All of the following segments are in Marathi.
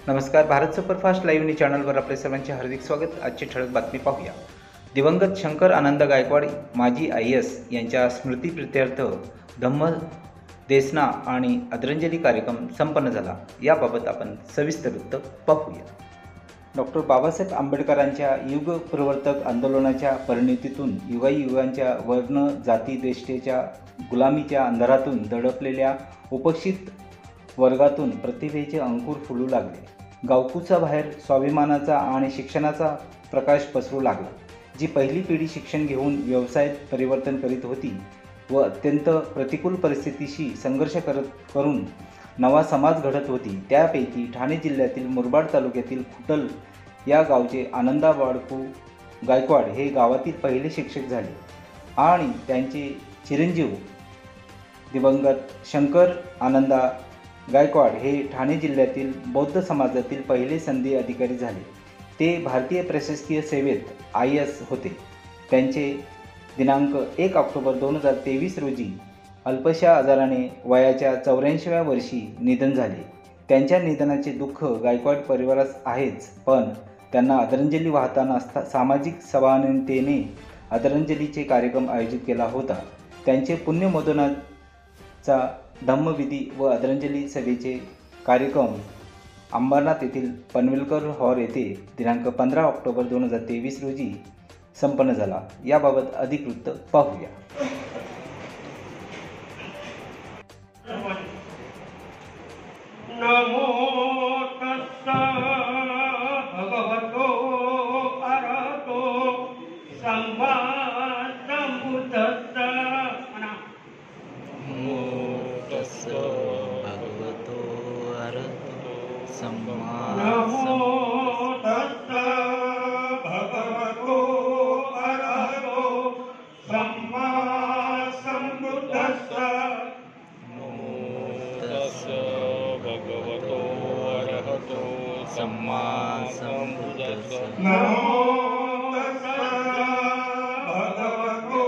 नमस्कार. भारत सुपरफास्ट लाईव्ह न्यूज चॅनलवर आपले सर्वांचे हार्दिक स्वागत. आजची ठळक बातमी पाहूया. दिवंगत शंकर आनंद गायकवाड माजी IAS यांच्या स्मृतीप्रित्यर्थ धम्म देसना आणि आदरांजली कार्यक्रम संपन्न झाला. याबाबत आपण सविस्तर वृत्त पाहूया. डॉक्टर बाबासाहेब आंबेडकरांच्या युगप्रवर्तक आंदोलनाच्या परिणतीतून युगायुगांच्या वर्ण जाती द्वेषतेच्या गुलामीच्या अंधारातून दडपलेल्या उपेक्षित वर्गातून प्रतिभेचे अंकुर फुलू लागले. गावकुचा बाहेर स्वाभिमानाचा आणि शिक्षणाचा प्रकाश पसरू लागला. जी पहिली पिढी शिक्षण घेऊन व्यवसायात परिवर्तन करीत होती व अत्यंत प्रतिकूल परिस्थितीशी संघर्ष करून नवा समाज घडत होती, त्यापैकी ठाणे जिल्ह्यातील मुरबाड तालुक्यातील खुटल या गावचे आनंदा वाडकू गायकवाड हे गावातील पहिले शिक्षक झाले आणि त्यांचे चिरंजीव दिवंगत शंकर आनंदा गायकवाड हे ठाणे जिल्ह्यातील बौद्ध समाजातील पहिले सनदी अधिकारी झाले. ते भारतीय प्रशासकीय सेवेत IAS होते. त्यांचे दिनांक 1 ऑक्टोबर 2023 रोजी अल्पशा आजाराने वयाच्या 84व्या वर्षी निधन झाले. त्यांच्या निधनाचे दुःख गायकवाड परिवारास आहेच, पण त्यांना आदरांजली वाहताना सामाजिक सभानतेने आदरांजलीचे कार्यक्रम आयोजित केला होता. त्यांचे पुण्यमोदनाचा धम्मविधी व आदरांजली सभेचे कार्यक्रम अंबरनाथ येथील पनवेलकर हॉल येथे दिनांक 15 ऑक्टोबर 2023 रोजी संपन्न झाला. याबाबत अधिक वृत्त पाहूया. नमो तस्स भगवतो अरहतो सम्मा सम्बुद्धस्स. नमो तस्स भगवतो अरहतो सम्मा नमो तस्स भगवतो अरहतो सम्मा सम्बुद्धस्स. नमो तस्स भगवतो अरहतो सम्मा सम्बुद्धस्स. नमो तस्स भगवतो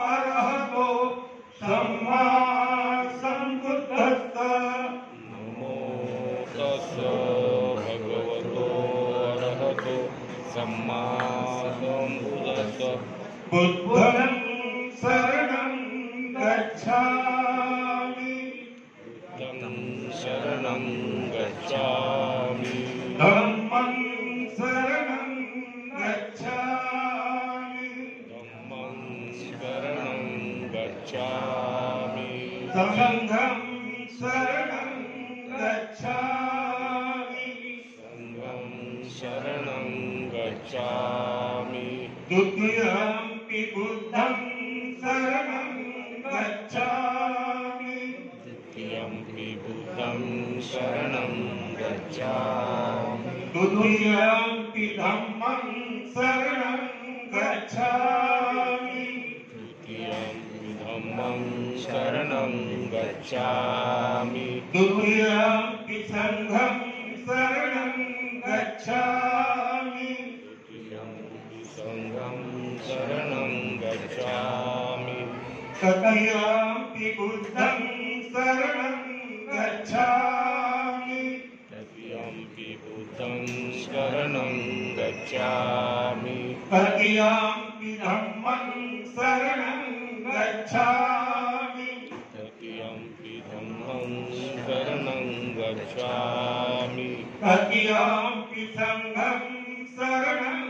अरहतो सम्मा सम्बुद्धस्स. नमो तस्स भगवतो अरहतो सम्मा सम्बुद्धस्स. बुद्धं शरणं गच्छामि. तं शरणं गच्छामि. धम्मं शरणं गच्छामि. धम्मं शरणं गच्छामि. संघं शरणं गच्छामि. संघं शरणं गच्छामि. द्वितीयंपि बुद्धं शरणं गच्छामि. द्वितीयंपि बुद्धं शरणं गच्छामि. तृतीयंपि धम्मं शरणं गच्छामि. द्वितीयंपि धम्मं शरणं गच्छामि. तृतीयंपि संघं शरणं गच्छामि. द्वितीयंपि संघं शरणं गच्छामि. तृतीयंपि बुद्धं शरणं गच्छामि. तृतीयंपि बुद्धं शरणं गच्छामि. तृतीयंपि धम्मं शरणं गच्छामि. तृतीयंपि धम्मं शरणं गच्छामि. तृतीयंपि संघं शरणं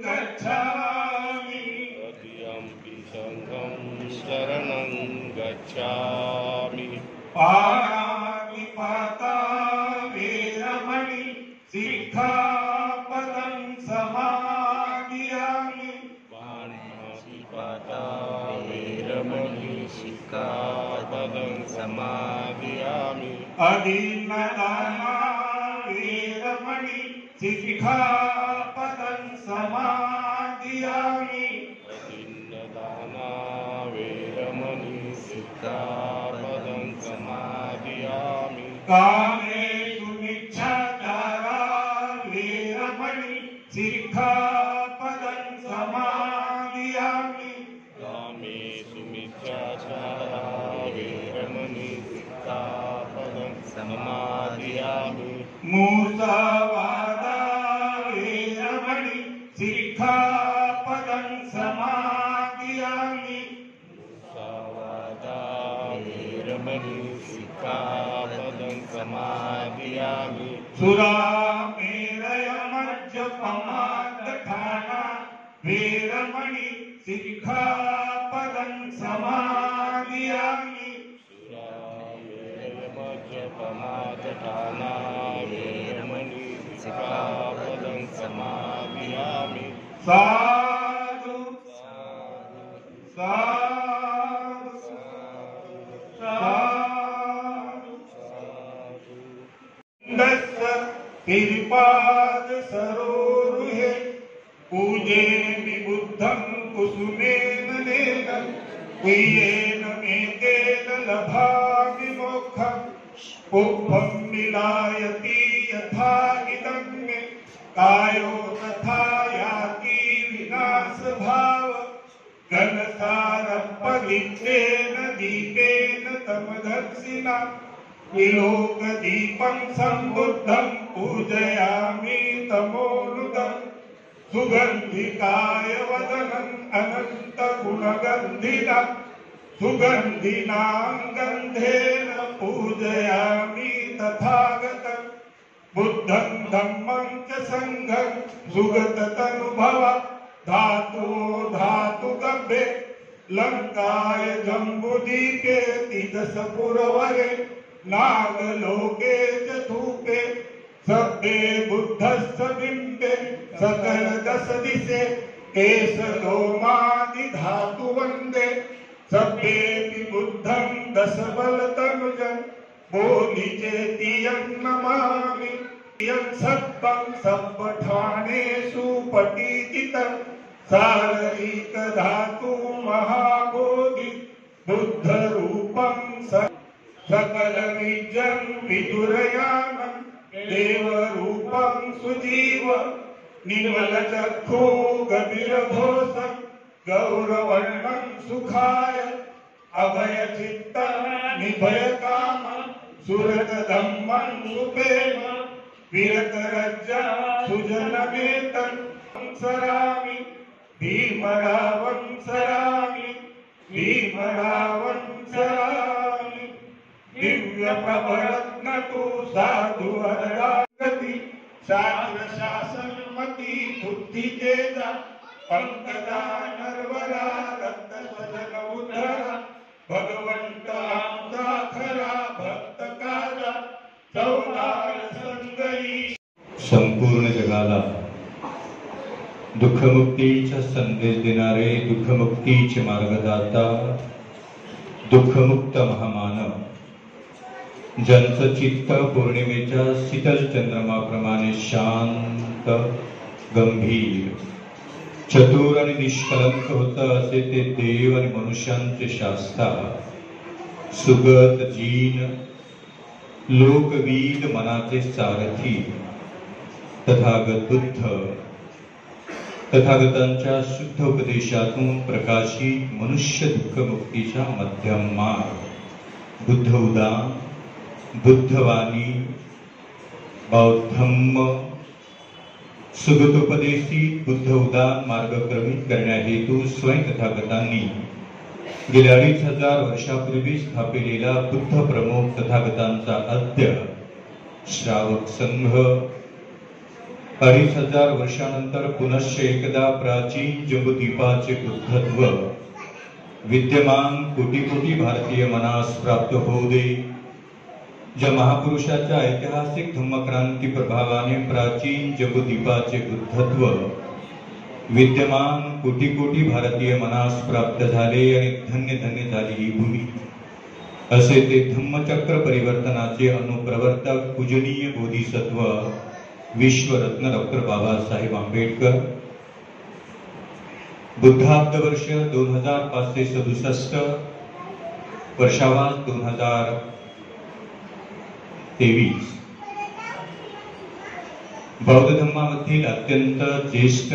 गच्छामि. तृतीयंपि संघं शरणं गच्छामि. पाणातिपाता वेरमणि सिक्खापदं समादियामि. पाणातिपाता वेरमणि सिक्खापदं समादियामि. अदीनदाना वेरमणि सिक्खापदं समादियामि. अदीनदाना वेरमणि सिक्खापदं समादियामि. कामेषु मिच्छाचारा वेरमणि सिक्खापदं समादियामि. कामेषु मिथ्याचारा वेरमणि सिक्खापदं समादियामि. मुसावादा वीरमणि सिक्खापदं समादियामि सावादा वीरमणि सिक्खापदं समादियामि सुरामेरय मज्जपमादठाना वीरमणि सिक्खापदं समादियामि सुरामेरयमज्जपमादठाना वीरमणि सिक्खापदं समादियामि साधु साधु साधु दस्स तिरुपाद सरोरुहे पूजे विबुद्धं कुसुमेन नेन कुयेन मेतेन लभामि मोक्षं पुष्पं विलायति यथा इदं मे कायो तथा याति विनाश भाव घनसारपदित्तेन दीपेन तमदर्शिना विलोकदीपं सम्बुद्धं पूजयामि तमोनुदम् सुगन्धिकाय वदनम् अनन्तगुणगन्धिना सुगन्धिनां गन्धेन पूजयामि तथागतम् बुद्धं धम्मं च संघं सुगततनुभव धातु धातुगभे लङ्काय जम्बुदीपे तिदशपुरवरे नागलोके च धूपे सभ्ये बुद्धस्य बिम्बे सकल दश दिशे केशलोमादिधातु वन्दे सभ्येऽपि बुद्धं दशबलतनुजं बोधिचेतियं नमामि यं सत्त्वं सप्पठानेषु पठितं सारैकधातु महाबोधि बुद्धरूपं सकलबीजं विदुरयानं देवरूपं सुजीव निर्मलचक्षु गभीरघोषं गौरवर्णं सुखाय अभयचित्तं निभयकामं सुरतधम्मं सुप्रेम विरतरज्जं सुजनमेतं सरामि भीमरावं सरामि भीमरावं सरामि दिव्यप्रभरत्नतु साधु हरणागति शास्त्र शासनमती बुद्धितेजा पंकजा नरवरा रत्नसदन उद्धरा भगवंत आमचा खरा भक्त काजा चौदार संगई संपूर्ण जगाला दुःखमुक्तीचा संदेश देणारे दुःखमुक्तीचे मार्गदाता दुःखमुक्त महामानव ज्यांचं चित्त पौर्णिमेच्या शीतल चंद्रमाप्रमाणे शांत गंभीर चतुर आणि निष्कलंक होतं असे ते देव आणि मनुष्यांचे शास्ता सुगत जीन लोकवीद मनाचे सारथी तथागत बुद्ध तथागतांच्या शुद्ध उपदेशातून प्रकाशित मनुष्य दुःखमुक्तीचा मध्यम मार्ग बुद्ध उदान बुद्धवाणी बौद्धम्म सुगतोपदेशित बुद्ध उदान मार्ग क्रमित करण्या हेतू स्वयं तथागतांनी गेल्या 2500 वर्षापूर्वी स्थापिलेला बुद्ध प्रमुख तथागतांचा अद्य श्रावक संघ 2500 वर्षानंतर पुनश्च एकदा प्राचीन जम्बूद्वीपाचे बुद्धत्व विद्यमान कोटी कोटी भारतीय मनास प्राप्त होऊ दे। ज्या महापुरुषाच्या ऐतिहासिक धम्मक्रांती प्रभावाने प्राचीन जम्बूद्वीपाचे बुद्धत्व विद्यमान कोटी कोटी भारतीय मनास प्राप्त झाले आणि धन्य धन्य झाली ही भूमी असे ते धम्मचक्र परिवर्तनाचे अनुप्रवर्तक पूजनीय बोधिसत्व विश्वरत्न डॉक्टर बाबासाहेब आंबेडकर बुद्धाब्द वर्ष 2567 वर्षावास 2023 बौद्ध धर्मामधील अत्यंत ज्येष्ठ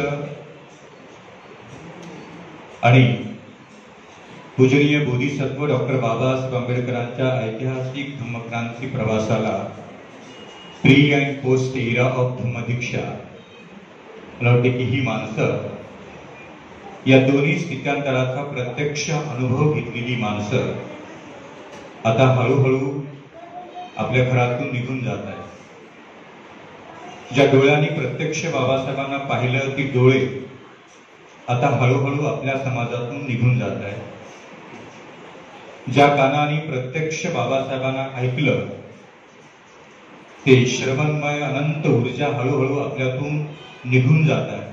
आणि पूजनीय बोधिसत्व डॉक्टर बाबासाहेब आंबेडकरांच्या ऐतिहासिक धम्मक्रांती प्रवासाला pre and post era of Dhammadiksha, मला वाटते की ही माणसं, या दोन्ही स्थित्यांतराचा प्रत्यक्ष अनुभव घेतलेली माणसं आता हळूहळू आपल्या घरातून निघून जात आहेत. ज्या डोळ्यांनी प्रत्यक्ष बाबासाहेबांना पाहिलं ती डोळे आता हळूहळू आपल्या समाजातून निघून जात आहेत. ज्या कानाने प्रत्यक्ष बाबासाहेबांना ऐकलं ते श्रवणमय अनंत ऊर्जा हळूहळू आपल्यातून निघून जात आहे.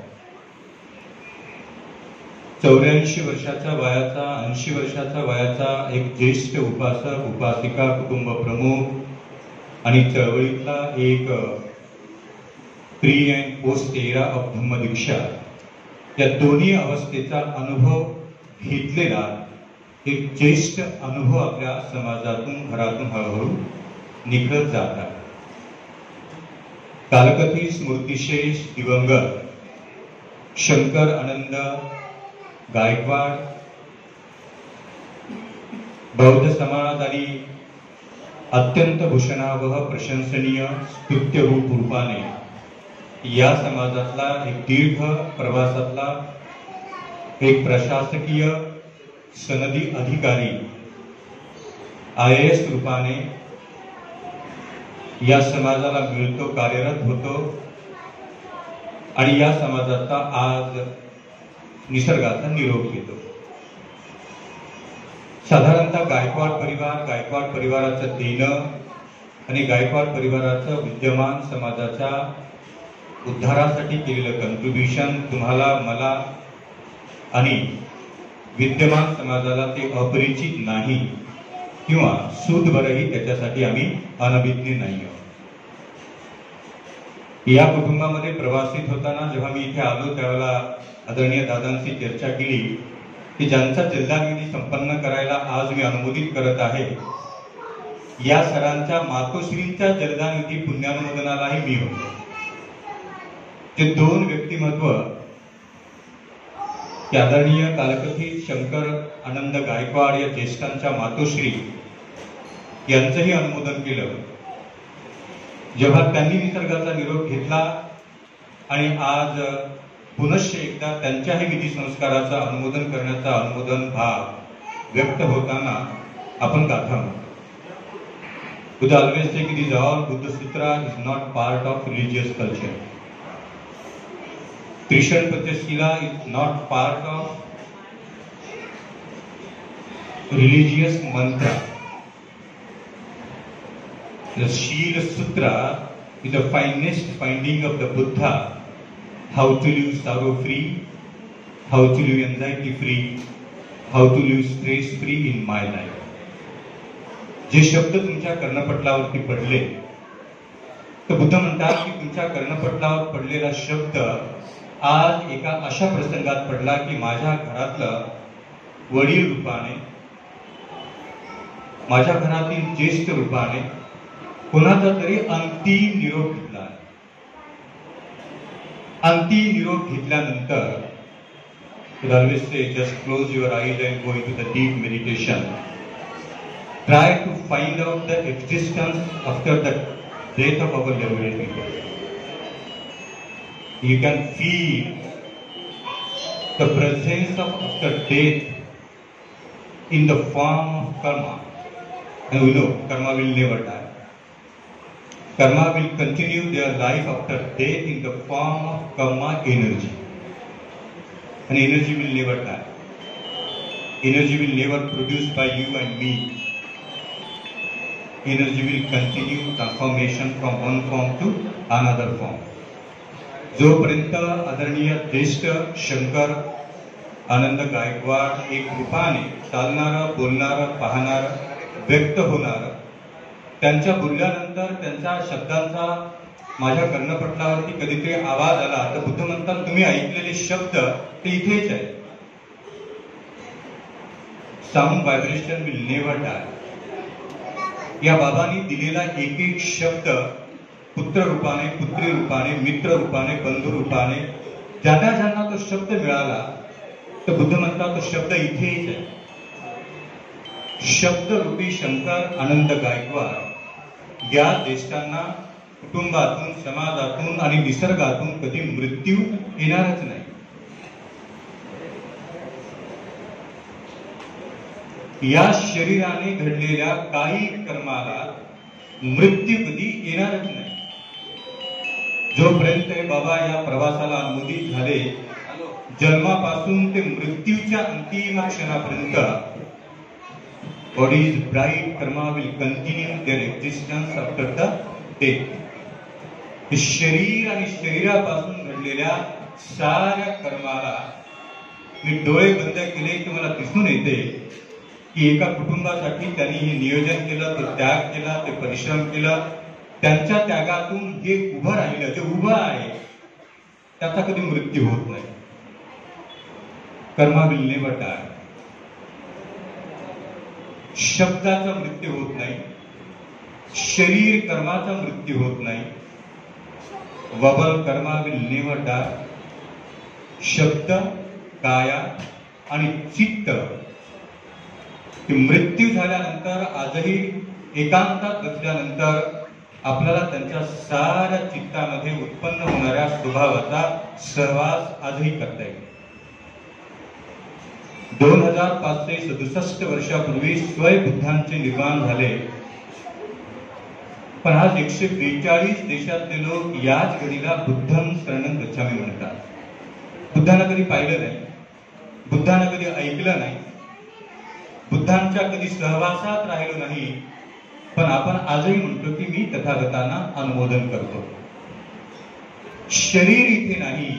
84 वर्षाच्या वयाचा, 80 वर्षाच्या वयाचा एक ज्येष्ठ उपासक, उपासिका, कुटुंब प्रमुख आणि चळवळीतला एक pre and post era of Dhammadiksha, या दोन्ही अवस्थेचा अनुभव घेतलेला एक ज्येष्ठ अनुभव आपल्या समाजातून, घरातून हळूहळू निघत जातात. कालकथी स्मृतिशेष दिवंगत शंकर आनंद गायकवाड बौद्ध समाज आणि अत्यंत भूषणावह प्रशंसनीय स्तुत्यरूप रूपाने या समाजातला एक दीर्घ प्रवासातला एक प्रशासकीय सनदी अधिकारी IAS रूपाने या समाजाला मिळतो, कार्यरत होतो आणि या समाजाचा आज निसर्गाचा निरोप घेतो. साधारणतः गायकवाड परिवाराचं देणं आणि गायकवाड परिवाराचं विद्यमान समाजाच्या उद्धारासाठी केलेलं कॉन्ट्रीब्युशन तुम्हाला, मला आणि विद्यमान समाजाला ते अपरिचित नाही किंवा सूदभरही त्याच्यासाठी आम्ही अनभिज्ञ नाही आहोत. या कुटुंबामध्ये प्रवासित होताना जेव्हा मी इथे आलो त्यावेळेला आदरणीय दादांशी चर्चा केली की ज्यांचा जलदान निधी संपन्न करायला आज मी अनुमोदित करत आहे, या सरांच्या मातोश्रींच्या जलदान निधी पुण्यानुमोदनालाही मी होतो. ते दोन व्यक्तिमत्व, आदरणीय कालकथी शंकर आनंद गायकवाड या ज्येष्ठांच्या मातोश्री यांचंही अनुमोदन केलं. जेव्हा त्यांनी निसर्गाचा निरोप घेतला आणि आज पुनश्च एकदा त्यांच्याही विधी संस्काराचं अनुमोदन करण्याचा अनुमोदन भाव व्यक्त होताना आपण गाथा. Buddha always say that all Buddha Sutra is not part of religious culture. Trishan Patyashila is not part of religious mantra. The Shila Sutra is the finest finding of the Buddha, how to live sorrow free, how to live anxiety free, how to live stress free in my life. जे शब्द तुमच्या कर्णपटलावरती पडले, तर बुद्ध म्हणतात की तुमच्या कर्णपटलावर पडलेला शब्द आज एका अशा प्रसंगात पडला की माझ्या घरातलं वडील रूपाने, माझ्या घरातील ज्येष्ठ रूपाने कोणाचा तरी अंतिम निरोप घेतला. अंतिम निरोप घेतल्यानंतर always say just close your eyes and go into the deep meditation. Try to find out the existence after the death of our beloved people. You can feel the presence of after death in the form of karma. And we know karma will never die. Karma will continue their life after death in the form of karma energy. And energy will never die. Energy will never produced by you and me. Energy will continue transformation from one form to another form. जोपर्यंत आदरणीय ज्येष्ठ शंकर आनंद गायकवाड एक रूपाने चालणारं, बोलणारं, पाहणारं, व्यक्त होणारं, त्यांच्या बोलल्यानंतर त्यांच्या शब्दांचा माझ्या कर्णपटलावरती कधीतरी आवाज आला तर बुद्ध म्हणतात तुम्ही ऐकलेले शब्द ते इथेच आहे. साऊंड व्हायब्रेशन विल नेव्हर डाय. या बाबांनी दिलेला एक एक शब्द पुत्र रूपाने, पुत्री रूपाने, मित्र रूपाने, बंधू रूपाने ज्यांना ज्यांना तो शब्द मिळाला तर बुद्ध म्हणतात तो शब्द इथेच आहे. शब्द रूपी शंकर आनंद गायकवाड या ज्येष्ठांना कुटुंबातून, समाजातून आणि निसर्गातून कधी मृत्यू येणारच नाही. या शरीराने घडलेल्या काही कर्माला मृत्यू कधी येणारच नाही. जोपर्यंत बाबा या प्रवासाला अनुमोदित झाले, जन्मापासून ते मृत्यूच्या अंतिम क्षणापर्यंत body's bright karma will continue their existence after the death. शरीर आणि शरीरापासून घडलेल्या साऱ्या कर्माला मी डोळे बंद केले की मला दिसून येते की एका कुटुंबासाठी त्यांनी हे नियोजन केलं, तो त्याग केला, ते परिश्रम केला. त्यांच्या त्यागातून हे उभं राहिलं, जे उभं आहे त्याचा कधी मृत्यू होत नाही. कर्मा विल नेव्हर डाय. शब्दाचा मृत्यू होत नाही, शरीर कर्माचा मृत्यू होत नाही. वबल कर्मा विल नेव्हर डाय. शब्द, काया आणि चित्त मृत्यू झाल्यानंतर आजही एकांतात बसल्यानंतर आपल्याला त्यांच्या साऱ्या चित्तामध्ये उत्पन्न होणाऱ्या स्वभावाचा सहवास आजही करता येईल. 2567 वर्षापूर्वी स्वयं बुद्धांचे निर्माण झाले, पण आज 142 देशातले लोक याच घडीला बुद्धं शरणं गच्छामी म्हणतात. बुद्धांना कधी पाहिलं नाही, बुद्धांना कधी ऐकलं नाही, बुद्धांच्या कधी सहवासात राहिलो नाही, पण आपण आजही म्हणतो की मी तथागतांना अनुमोदन करतो. शरीर इथे नाही,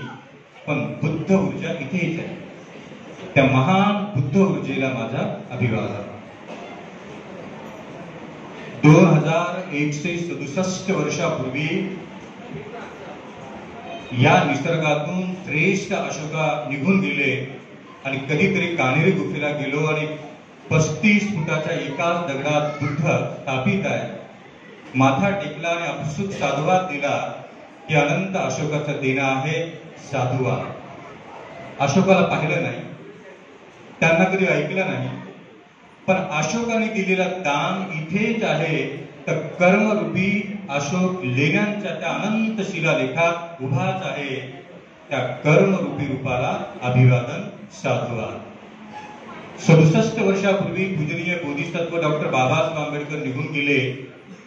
पण बुद्ध ऊर्जा इथेच आहे. त्या महान बुद्ध ऊर्जेला माझा अभिवादन. 2167 वर्षापूर्वी या निसर्गातून श्रेष्ठ अशोका निघून गेले आणि कधीतरी कान्हेरी गुफेला गेलो आणि 35 फुटाच्या एकाच दगडात बुद्ध स्थापित आहे. माथा टेकला आणि अपसूक साधुवाद दिला की अनंत अशोकाचा देणं आहे साधुवाद. अशोकाला पाहिलं नाही, त्यांना कधी ऐकलं नाही, पण अशोकाने दिलेलं दान इथेच आहे. तर कर्मरूपी अशोक लेण्यांच्या त्या अनंत शिलालेखात उभाच आहे. त्या कर्मरूपी रूपाला अभिवादन, साधुवाद. 67 वर्षापूर्वी पूजनीय बोधिसत्व डॉक्टर बाबासाहेब आंबेडकर निघून गेले.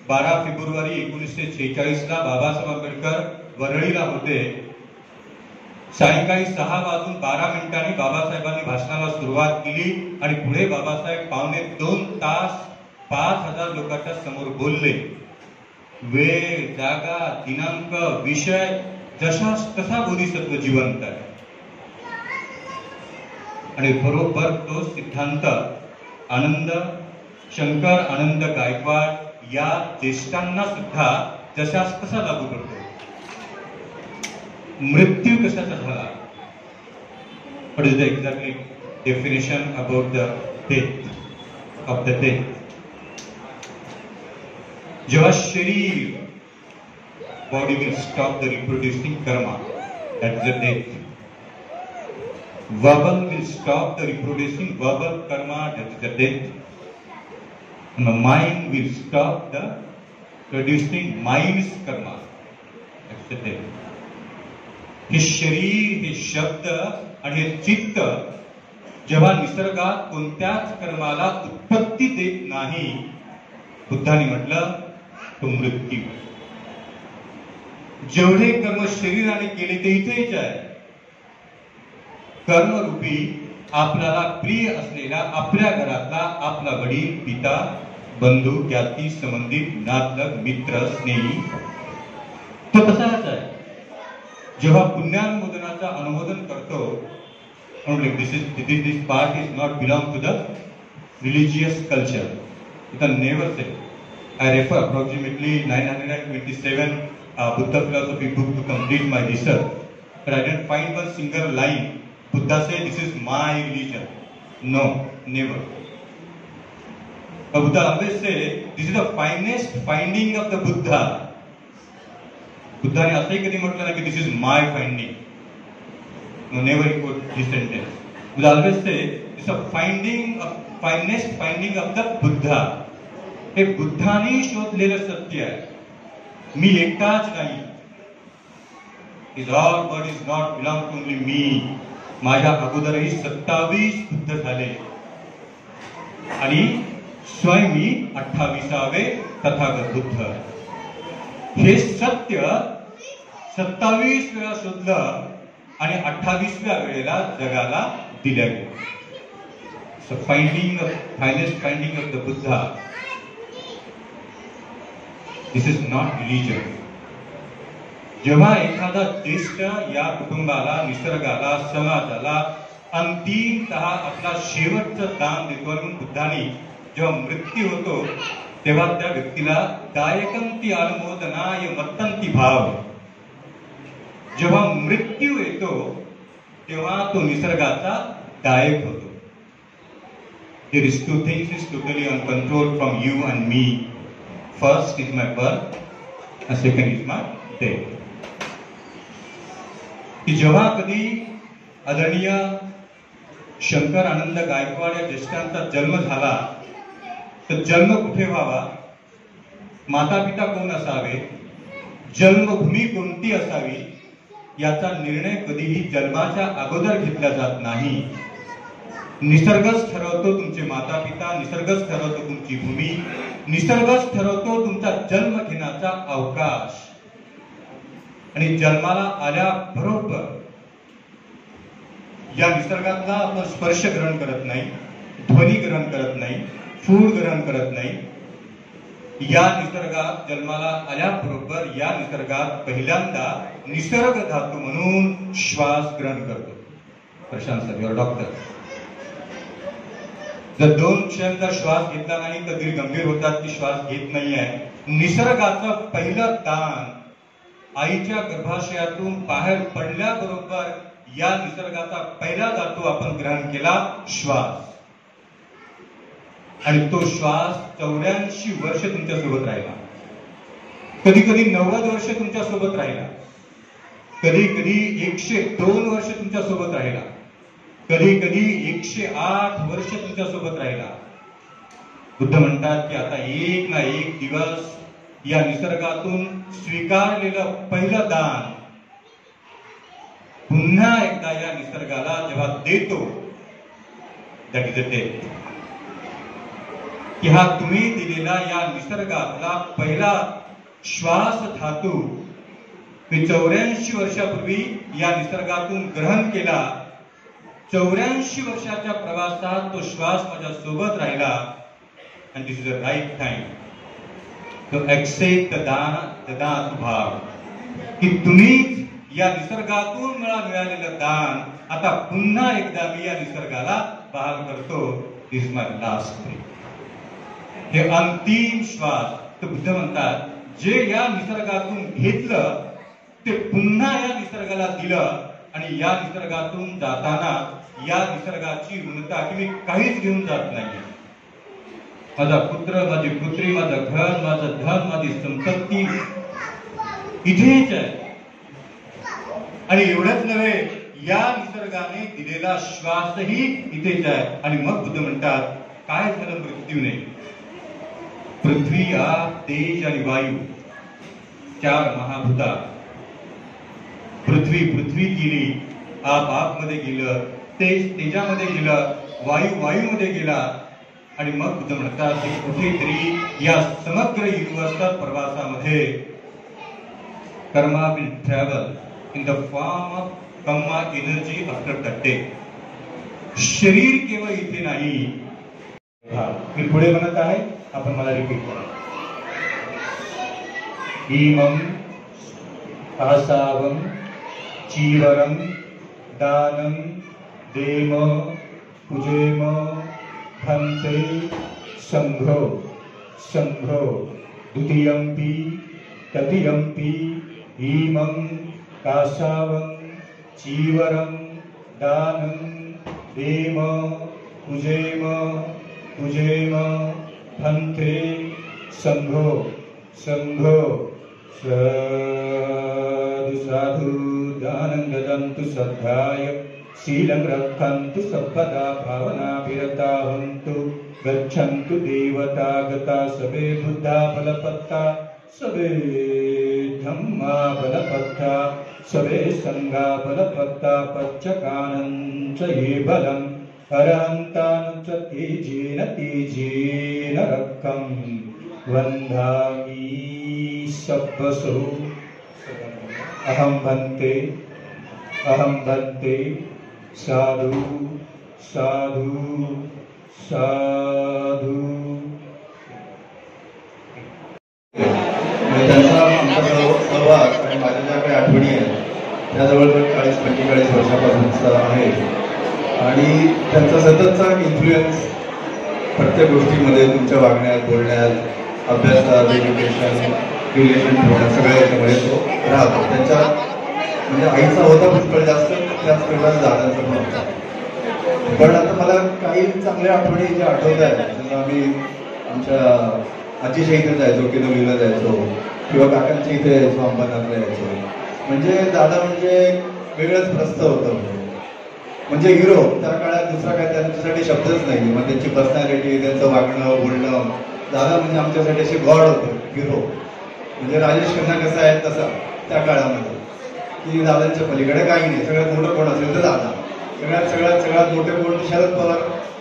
12 फेब्रुवारी 1946 ला बाबासाहेब आंबेडकर वरळीला होते. सायंकाळी 6:12 बाबासाहेबांनी भाषणाला सुरुवात केली आणि पुढे बाबासाहेब 2.25 तास 5000 लोकांच्या समोर बोलले. वेळ, जागा, दिनांक, विषय जशास तसा बोधिसत्व जिवंत आहे. आणि बरोबर तो सिद्धांत आनंद शंकर आनंद गायकवाड या ज्येष्ठांना सुद्धा जशास तसा लागू पडतो. मृत्यू कशाचा झाला? What is the exactly definition about the death of the death? जेव्हा शरीर body will stop the reproducing karma, that is the death. Verbal will stop the reproducing verbal karma, that is the death. And the mind will stop the producing mind's karma, that's the death. हे शरीर, हे शब्द आणि हे चित्त जेव्हा निसर्गात कोणत्याच कर्माला उत्पत्ती देत नाही, बुद्धांनी म्हटलं तो मृत्यू. जेवढे कर्म शरीराने केले ते इथेच आहे. कर्मरूपी आपल्याला प्रिय असलेला आपल्या घरातला आपला वडील, पिता, बंधू, ज्ञाती, संबंधित, नातलग, मित्र, स्नेही तो तसाच आहे. जेव्हा पुण्यानुमोदनाचा अनुमोदन करतो, this part is not belong to the religious culture. You can never say. I refer approximately 927 Buddha philosophy book to complete my research, but I didn't find one single line Buddha say this is my religion. No, never. But Buddha always say this is the finest finding of the Buddha. बुद्धाने असंही कधी म्हटलं नाही की this is my finding. No, never he quote this sentence. Buddha always say it's a finest finding of the Buddha. हे बुद्धाने शोधलेलं सत्य आहे. मी एकटाच नाही. His all but is not belong to only me. माझ्या अगोदरही 27 बुद्ध झाले आणि स्वयं मी 28वे तथागत बुद्ध. हे सत्य 27 वेळा शोधलं आणि 28व्या वेळेला जगाला दिल्या गेलं. So finest finding of the Buddha. This is not religion. जेव्हा एखादा ज्येष्ठ या कुटुंबाला, निसर्गाला, समाजाला अंतिमतः आपला शेवटचं दान देतो आणि बुद्धाने जेव्हा मृत्यू होतो तेव्हा त्या व्यक्तीला दायकंती अनुमोदनाय मत्तंती भाव. जेव्हा मृत्यू येतो तेव्हा तो निसर्गाचा दायक होतो. There is two things is totally uncontrolled from you and me. First is my birth and second is my death. की जेव्हा कधी आदरणीय शंकर आनंद गायकवाड या ज्येष्ठांचा जन्म झाला तर जन्म कुठे व्हावा, माता पिता कोण असावे, जन्मभूमी कोणती असावी याचा निर्णय कधीही जन्माच्या अगोदर घेतला जात नाही. निसर्गच ठरवतो तुमचे माता पिता, निसर्गच ठरवतो तुमची भूमी, निसर्गच ठरवतो तुमचा जन्म घेण्याचा अवकाश. आणि जन्माला आल्याबरोबर या निसर्गातला आपण स्पर्श ग्रहण करत नाही, ध्वनी ग्रहण करत नाही, फूड ग्रहण करत नाही. या निसर्गात जन्माला आल्याबरोबर या निसर्गात पहिल्यांदा निसर्ग धातू म्हणून श्वास ग्रहण करतो. Prashant sir, your doctor. जर 2 क्षण जर श्वास घेतला नाही तर तरी गंभीर होतात की श्वास घेत नाही आहे. निसर्गाचं पहिलं दान आईच्या गर्भाशयातून बाहेर पडल्याबरोबर या निसर्गाचा पहिला धातू आपण ग्रहण केला, श्वास. आणि तो श्वास 84 वर्ष तुमच्या सोबत राहिला, कधी कधी 90 वर्ष तुमच्या सोबत राहिला, कधी कधी 102 वर्ष तुमच्या सोबत राहिला, कधी कधी 108 वर्ष तुमच्या सोबत राहिला. बुद्ध म्हणतात की आता एक ना एक दिवस या निसर्गातून स्वीकारलेलं पहिलं दान पुन्हा एकदा या निसर्गाला जेव्हा देतो, दॅट इज अ डेथ. की हा तुम्ही दिलेला या निसर्गातला पहिला श्वास धातू मी 84 वर्षापूर्वी या निसर्गातून ग्रहण केला. 84 वर्षाच्या प्रवासात तो श्वास माझ्या सोबत राहिला. and this is the right time to accept the दान भाव. की तुम्ही या निसर्गातून मला मिळालेलं दान आता पुन्हा एकदा मी या निसर्गाला बहाल करतो. दिस इज माय लास्ट ब्रेथ. हे अंतिम श्वास. तर बुद्ध म्हणतात जे या निसर्गातून घेतलं ते पुन्हा या निसर्गाला दिलं. आणि या निसर्गातून जाताना या निसर्गाची ऋणता की मी काहीच घेऊन जात नाही. माझा पुत्र, माझी पुत्री, माझं घर, माझं धन, माझी संपत्ती इथेच आहे. आणि एवढंच नव्हे, या निसर्गाने दिलेला श्वासही इथेच आहे. आणि मग बुद्ध म्हणतात काय झालं मृत्यूने. पृथ्वी, आग, तेज आणि वायू 4 महाभूता. पृथ्वी पृथ्वीत गेली, आप मध्ये गेलं, तेज तेजामध्ये गेलं, वायू वायूमध्ये गेला. आणि मग बुद्ध म्हणतात की कुठेतरी या समग्र युनिव्हर्सल प्रवासामध्ये karma will travel in the form of kamma energy after the death. शरीर केवळ इथे नाही. मी पुढे म्हणत आहे, आपण मला रिपीट करा. इमं आसावं चीवरं दानं देम पूजेम हंते संघो संघो द्वितीयंपि तृतीयंपि इमं कासावं चीवरं दानं देम पूजेम पूजेम हंते संघो संघो साधु साधु दानं ददन्तु श्रद्धाय शीलं रक्षन्तु सर्वदा भावनाभिरता हन्तु गच्छन्तु देवता गता सबे बुद्धा फलपत्ता सबे धम्मा बलपत्ता सबे संगा बलपत्ता पच्चकानंच ये बलम अरहंतानुच तेजेन रक्कम वंदामि सब्बसो अहम भन्ते साधु साधु साधु. त्यांचा आमचा सहवास आणि माझ्या ज्या काही आठवणी आहेत त्या जवळजवळ 40-45 वर्षापासूनचा आहे आणि त्यांचा सततचा इन्फ्लुएन्स प्रत्येक गोष्टीमध्ये तुमच्या वागण्यात बोलण्यात अभ्यासात एज्युकेशन रिलेशन ठेवण्यात सगळ्या याच्यामध्ये तो राहतो. त्यांच्या म्हणजे आईचा होता पुष्कळ जास्त त्याच प्रमाणात दादांचा पण होता. पण आता मला काही चांगल्या आठवणी ज्या आठवत आहेत जसं आम्ही आमच्या आजीच्या इथे जायचो किनोलीला जायचो किंवा काकांच्या इथे यायचो अंबरनाथला यायचो. म्हणजे दादा म्हणजे वेगळंच प्रस्थ होतं म्हणजे हिरो. त्या काळात दुसरा काय त्यांच्यासाठी शब्दच नाही. मग त्यांची पर्सनॅलिटी त्यांचं वागणं बोलणं दादा म्हणजे आमच्यासाठी असे गॉड होते हिरो. म्हणजे राजेश खन्ना कसा आहे तसा त्या काळामध्ये की दादांच्या पलीकडे काही नाही. सगळ्यात मोठं कोण असेल तर दादा. सगळ्यात मोठे कोण शरद पवार.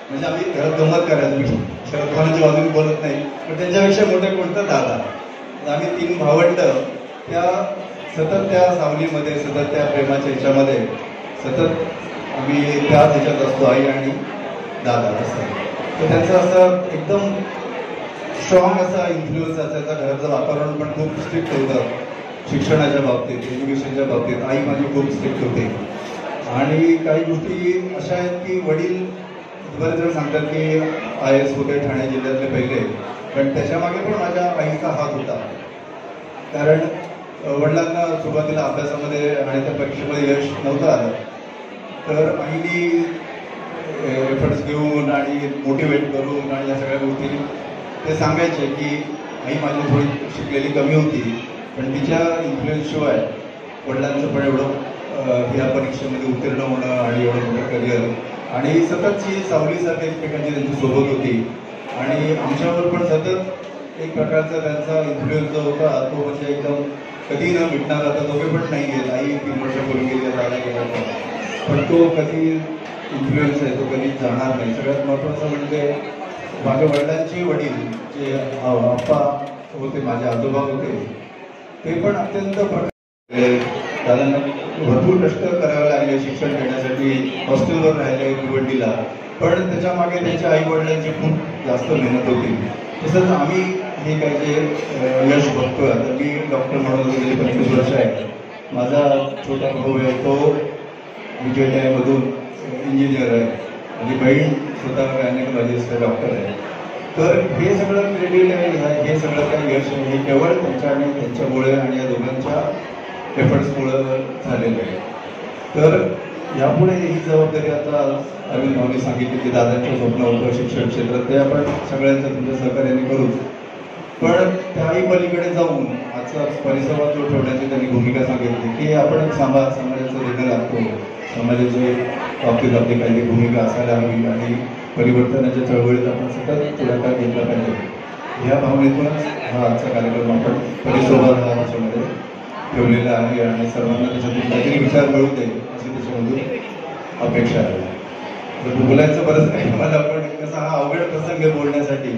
म्हणजे आम्ही घरात गंमत करायचो शरद पवारांच्या बाजूने बोलत नाही पण त्यांच्यापेक्षा मोठे कोण तर दादा. आम्ही 3 भावंड त्या सतत त्या सावलीमध्ये सतत त्या प्रेमाच्या ह्याच्यामध्ये सतत आम्ही त्याच ह्याच्यात असतो आई आणि दादा असं. तर त्यांचं असं एकदम स्ट्रॉंग असा इन्फ्लुएन्स असायचा. घराचं वातावरण पण खूप स्ट्रिक्ट होतं शिक्षणाच्या बाबतीत एज्युकेशनच्या बाबतीत. आई माझी खूप स्ट्रिक्ट होती आणि काही गोष्टी अशा आहेत की वडील बरेच जण सांगतात की IAS होते ठाणे जिल्ह्यातले पहिले पण त्याच्यामागे पण माझ्या आईचा हात होता. कारण वडिलांना सुरुवातीला अभ्यासामध्ये आणि त्या परीक्षेमध्ये यश नव्हतं आलं तर आईनी एफर्ट्स घेऊन आणि मोटिवेट करून आणि या सगळ्या गोष्टी ते सांगायचे की आई माझी थोडी शिकलेली कमी होती पण तिच्या इन्फ्लुएन्सशिवाय वडिलांचं पण एवढं या परीक्षेमध्ये उत्तीर्ण होणं आणि एवढं मोठं करिअर आणि सततची सावलीसारखी एकमेकांची त्यांची सोबत होती आणि आमच्यावर पण सतत एक प्रकारचा त्यांचा इन्फ्लुएन्स जो होता तो म्हणजे एकदम कधी न मिटणार. आता दोघे पण नाही आहेत. आई 3 वर्षापूर्वी गेली दादा गेला पण तो कधी इन्फ्लुएन्स आहे तो कधी जाणार नाही. सगळ्यात महत्त्वाचं म्हणजे माझ्या वडिलांचे वडील जे आप्पा होते माझे आजोबा होते ते पण अत्यंत दादांना भरपूर कष्ट करावे लागले शिक्षण घेण्यासाठी. हॉस्टेलवर राहिले भिवंडीला पण त्याच्या मागे त्यांच्या आई वडिलांची खूप जास्त मेहनत होती. तसंच आम्ही हे काही जे यश बघतोय आता मी डॉक्टर म्हणून गेले 25 वर्ष आहे. माझा छोटा भाऊ आहे तो विजयमधून इंजिनियर आहे आणि बहीण स्वतः गायनेकोलॉजिस्ट डॉक्टर आहे. तर हे सगळं क्रेडिट आहे हे सगळं काही यश आहे हे केवळ त्यांच्या आणि त्यांच्यामुळे आणि या दोघांच्या एफर्ट्समुळं झालेलं आहे. तर यापुढे ही जबाबदारी आता अरविंद भाऊनी सांगितली की दादांचं स्वप्न होतं शिक्षण क्षेत्रात ते आपण सगळ्यांचं तुमच्या सहकार्याने करू पण त्याही पलीकडे जाऊन आजचा परिसंवाद जो ठेवण्याची त्यांनी भूमिका सांगितली की आपण समाजाचं देणं लागतो. समाजाची बाबतीत आपली काही भूमिका असायला हवी आणि परिवर्तनाच्या चळवळीत आपण सतत पुढाकार घेतला पाहिजे. ह्या भावनेतूनच हा आजचा कार्यक्रम आपण परिसंवाद हा त्याच्यामध्ये ठेवलेला आहे आणि सर्वांना त्याच्यातून काहीतरी विचार मिळू दे अशी त्याच्यामधून अपेक्षा आहे. बोलायचं बरंच काही मला पण कसा हा अवघड प्रसंग आहे बोलण्यासाठी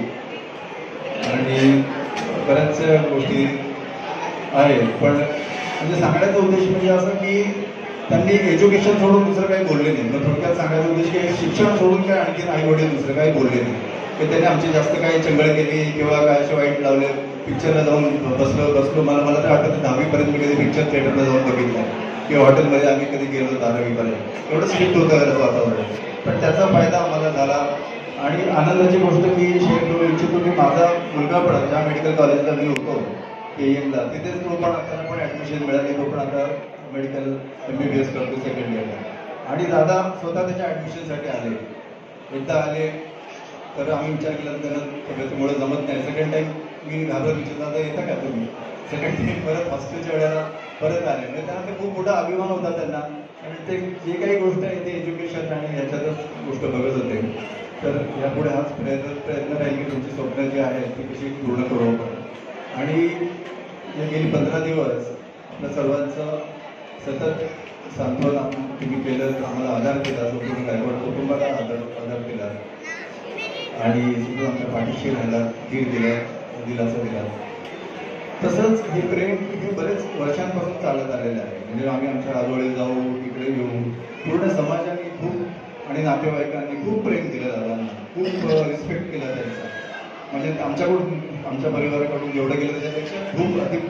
आणि बऱ्याच गोष्टी आहेत पण म्हणजे सांगण्याचा उद्देश म्हणजे असं की त्यांनी एज्युकेशन सोडून दुसरं काही बोलले नाही. मग थोडक्यात सांगायचा उद्देश की शिक्षण सोडून काय आणखी आई वडील दुसरं काही बोलले नाही की त्यांनी आमची जास्त काही चंगळ केली किंवा काय असे वाईट लावले. पिक्चरला जाऊन बसलो मला तर आठवतं 10वी पर्यंत मी कधी पिक्चर थिएटरला जाऊन बघितलं किंवा हॉटेलमध्ये आम्ही कधी गेलो 12वी पर्यंत. एवढं स्ट्रिक्ट होतं घराचं वातावरण पण त्याचा फायदा आम्हाला झाला. आणि आनंदाची गोष्ट मी शेअर करू इच्छितो की माझा मुलगा पण ज्या मेडिकल कॉलेजला मी होतो KEMला तिथेच तो पण त्याला पण ॲडमिशन मिळाली. तो पण आता मेडिकल MBBS करतो 2nd इयरला आणि दादा स्वतः त्याच्या ॲडमिशनसाठी आले. एकदा आले तर आम्ही विचार केला त्यांना तब्येतीमुळे जमत नाही. 2nd टाईम मी घाबरत विचारला दादा येतं का तुम्ही. 2nd टाईम परत हॉस्टेलच्या वेळेला परत आले म्हणजे त्यांना ते खूप मोठा अभिमान होता त्यांना आणि ते जे काही गोष्ट आहे ते एज्युकेशन आणि ह्याच्यातच गोष्ट बघत होते. तर यापुढे हाच प्रयत्न राहील की तुमची स्वप्न जी आहेत ती कशी पूर्ण करू आपण. आणि हे गेली 15 दिवस आपल्या सर्वांचं सतत सांत्वन तुम्ही केलं, आम्हाला आधार केला, संपूर्ण गायकवाड कुटुंबाला आधार केला आणि सुद्धा आमच्या पाठीशी राहिला, धीर दिला, दिलासा दिला. तसंच हे प्रेम हे बरेच वर्षांपासून चालत आलेलं आहे. म्हणजे आम्ही आमच्या आजोळे जाऊ, तिकडे येऊ, पूर्ण समाजाने खूप आणि नातेवाईकांनी खूप प्रेम दिलं दादांना, खूप रिस्पेक्ट केला त्यांचा. म्हणजे आमच्याकडून, आमच्या परिवाराकडून जेवढं गेलं त्याच्यापेक्षा खूप अधिक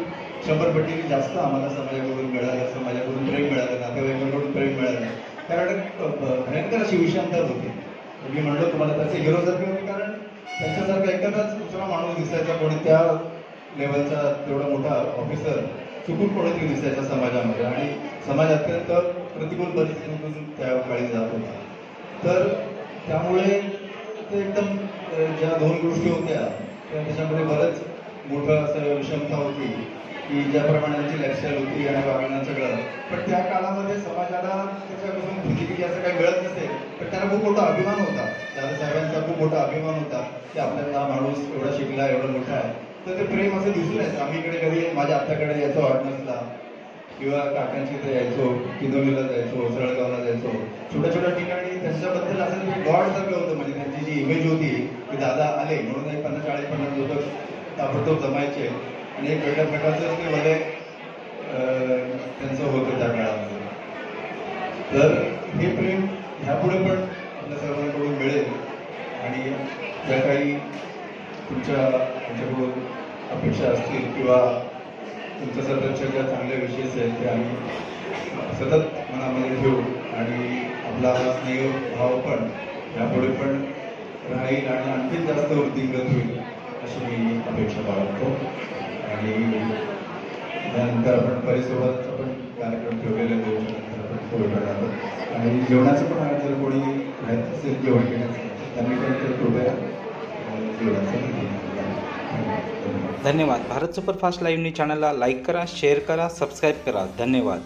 100 पटीने जास्त आम्हाला समाजाकडून मिळालं, समाजाकडून प्रेम मिळालं, नातेवाईकांकडून प्रेम मिळालं. कारण भयंकर अशी विषमता होती. मी म्हणलो तुम्हाला त्याचे हिरोसारखे होते, कारण त्यांच्यासारखा एखादाच दुसरा माणूस दिसायचा, कोणी त्या लेवलचा तेवढा मोठा ऑफिसर चुकून कोणीतरी दिसायचा समाजामध्ये, आणि समाज अत्यंत प्रतिकूल परिस्थितीतून त्या काळी जात होता. तर त्यामुळे ते एकदम ज्या 2 गोष्टी होत्या त्याच्यामध्ये बरंच मोठं असं विषमता होती की ज्याप्रमाणे त्यांची लाईफस्टाईल होती आणि वागणं सगळं. पण त्या काळामध्ये समाजाला त्याच्यापासून फिजिकली असं काही मिळत नसेल, पण त्यांना खूप मोठा अभिमान होता. दादासाहेबांचा खूप मोठा अभिमान होता की आपल्याला हा माणूस एवढा शिकला, एवढा मोठा आहे. तर ते प्रेम असं दिसून यायचं. आम्ही इकडे कधी माझ्या आत्याकडे यायचो वाटणसला, किंवा काकांची इथे यायचो, किनोलीला जायचो, सळगावला जायचो, छोट्या छोट्या ठिकाणी त्यांच्याबद्दल असं गॉड सारखं होतं. म्हणजे त्यांची जी इमेज होती की दादा आले म्हणून एक 40-50 लोक ताबडतोब जमायचे आणि एक वेगळ्या प्रकारचं ते मध्ये त्यांचं होतं त्या काळामध्ये. तर हे प्रेम ह्यापुढे पण आपल्या सर्वांकडून मिळेल आणि ज्या काही तुमच्याकडून अपेक्षा असतील किंवा तुमच्या सततच्या ज्या चांगल्या विषय आहेत ते आम्ही सतत मनामध्ये ठेवू आणि आपला स्नेहभाव पण यापुढे पण राहील आणि आणखी जास्त वृद्धिंगत होईल अशी मी अपेक्षा बाळगतो. आणि त्यानंतर आपण परिसोबत आपण कार्यक्रम ठेवलेले नंतर आपण पुढे करणार आणि जेवणाचं पण आहे. जर कोणी राहत असेल जेवण घेण्याचं त्यांनी पण ते कृपया जेवणाचं. धन्यवाद. भारत सुपरफास्ट लाईव्ह न्यूज चॅनलला लाईक करा, शेअर करा, सबस्क्राईब करा. धन्यवाद.